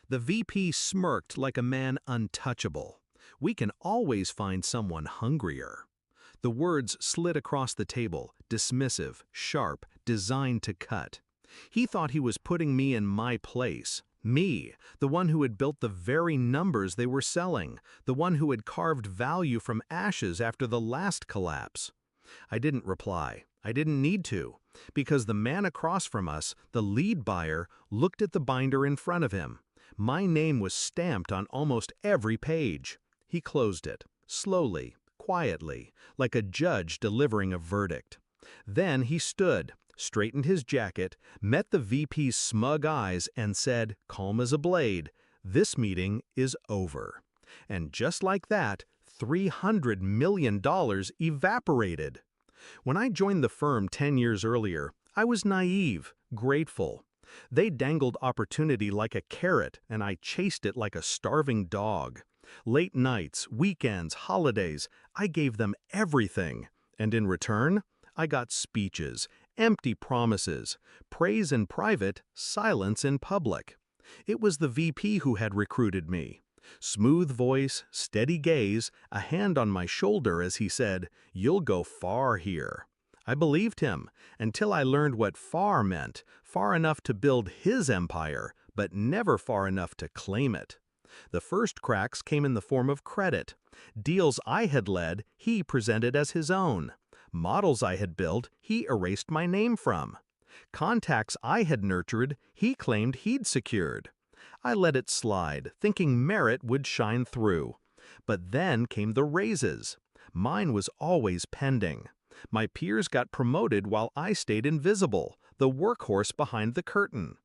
The VP smirked like a man untouchable. We can always find someone hungrier. The words slid across the table, dismissive, sharp, designed to cut. He thought he was putting me in my place. Me, the one who had built the very numbers they were selling, the one who had carved value from ashes after the last collapse. I didn't reply. I didn't need to, because the man across from us, the lead buyer, looked at the binder in front of him. My name was stamped on almost every page. He closed it, slowly, quietly, like a judge delivering a verdict. Then he stood, straightened his jacket, met the VP's smug eyes, and said, calm as a blade, "This meeting is over." And just like that, $300 million evaporated. When I joined the firm 10 years earlier, I was naive, grateful. They dangled opportunity like a carrot, and I chased it like a starving dog. Late nights, weekends, holidays, I gave them everything. And in return, I got speeches, empty promises, praise in private, silence in public. It was the VP who had recruited me. Smooth voice, steady gaze, a hand on my shoulder as he said, "You'll go far here." I believed him, until I learned what far meant, far enough to build his empire, but never far enough to claim it. The first cracks came in the form of credit. Deals I had led, he presented as his own. Models I had built, he erased my name from. Contacts I had nurtured, he claimed he'd secured. I let it slide, thinking merit would shine through. But then came the raises. Mine was always pending. My peers got promoted while I stayed invisible, the workhorse behind the curtain.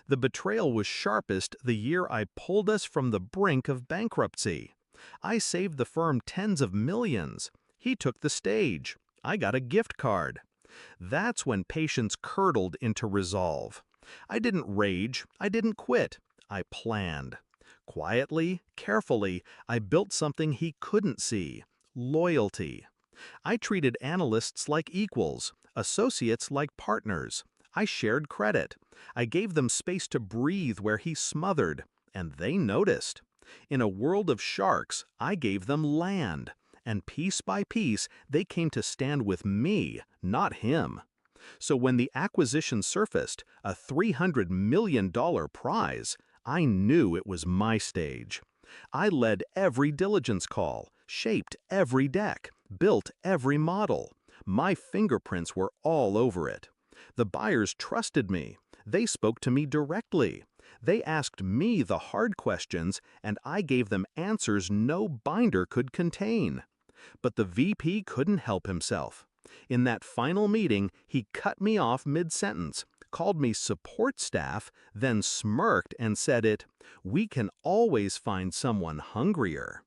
The betrayal was sharpest the year I pulled us from the brink of bankruptcy. I saved the firm tens of millions. He took the stage. I got a gift card. That's when patience curdled into resolve. I didn't rage. I didn't quit. I planned. Quietly, carefully, I built something he couldn't see: loyalty. I treated analysts like equals, associates like partners. I shared credit. I gave them space to breathe where he smothered, and they noticed. In a world of sharks, I gave them land, and piece by piece, they came to stand with me, not him. So when the acquisition surfaced, a $300 million prize, I knew it was my stage. I led every diligence call, shaped every deck, built every model. My fingerprints were all over it. The buyers trusted me. They spoke to me directly. They asked me the hard questions, and I gave them answers no binder could contain. But the VP couldn't help himself. In that final meeting, he cut me off mid-sentence, called me support staff, then smirked and said "We can always find someone hungrier."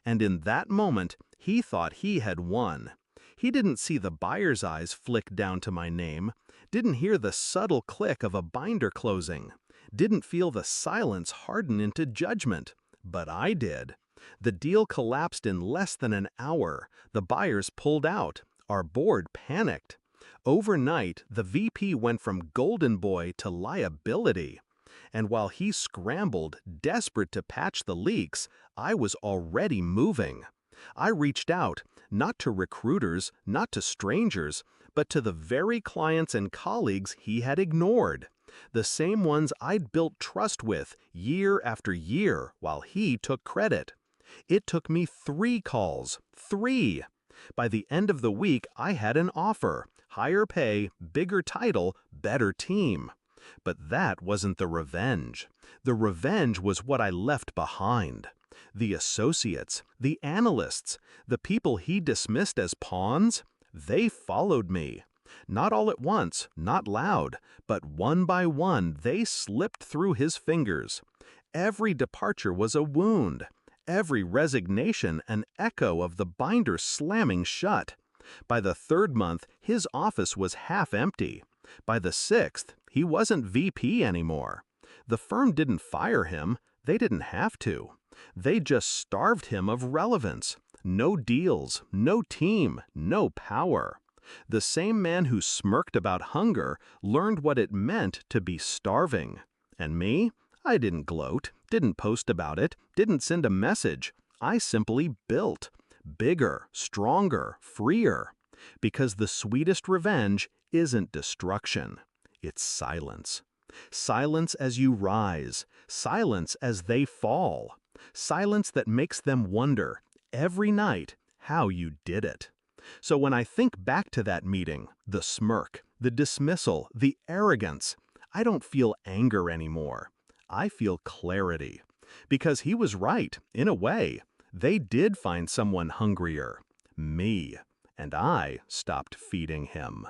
And in that moment, he thought he had won. He didn't see the buyer's eyes flick down to my name, didn't hear the subtle click of a binder closing, didn't feel the silence harden into judgment. But I did. The deal collapsed in less than an hour. The buyers pulled out. Our board panicked. Overnight, the VP went from golden boy to liability. And while he scrambled, desperate to patch the leaks, I was already moving. I reached out, not to recruiters, not to strangers, but to the very clients and colleagues he had ignored. The same ones I'd built trust with year after year while he took credit. It took me 3 calls. 3! By the end of the week, I had an offer: higher pay, bigger title, better team. But that wasn't the revenge. The revenge was what I left behind. The associates, the analysts, the people he dismissed as pawns, they followed me. Not all at once, not loud, but one by one they slipped through his fingers. Every departure was a wound. Every resignation an echo of the binder slamming shut. By the 3rd month, his office was half empty. By the 6th, he wasn't VP anymore. The firm didn't fire him. They didn't have to. They just starved him of relevance. No deals, no team, no power. The same man who smirked about hunger learned what it meant to be starving. And me? I didn't gloat, Didn't post about it, didn't send a message. I simply built. Bigger, stronger, freer. Because the sweetest revenge isn't destruction. It's silence. Silence as you rise. Silence as they fall. Silence that makes them wonder, every night, how you did it. So when I think back to that meeting, the smirk, the dismissal, the arrogance, I don't feel anger anymore. I feel clarity. Because he was right, in a way. They did find someone hungrier. Me. And I stopped feeding him.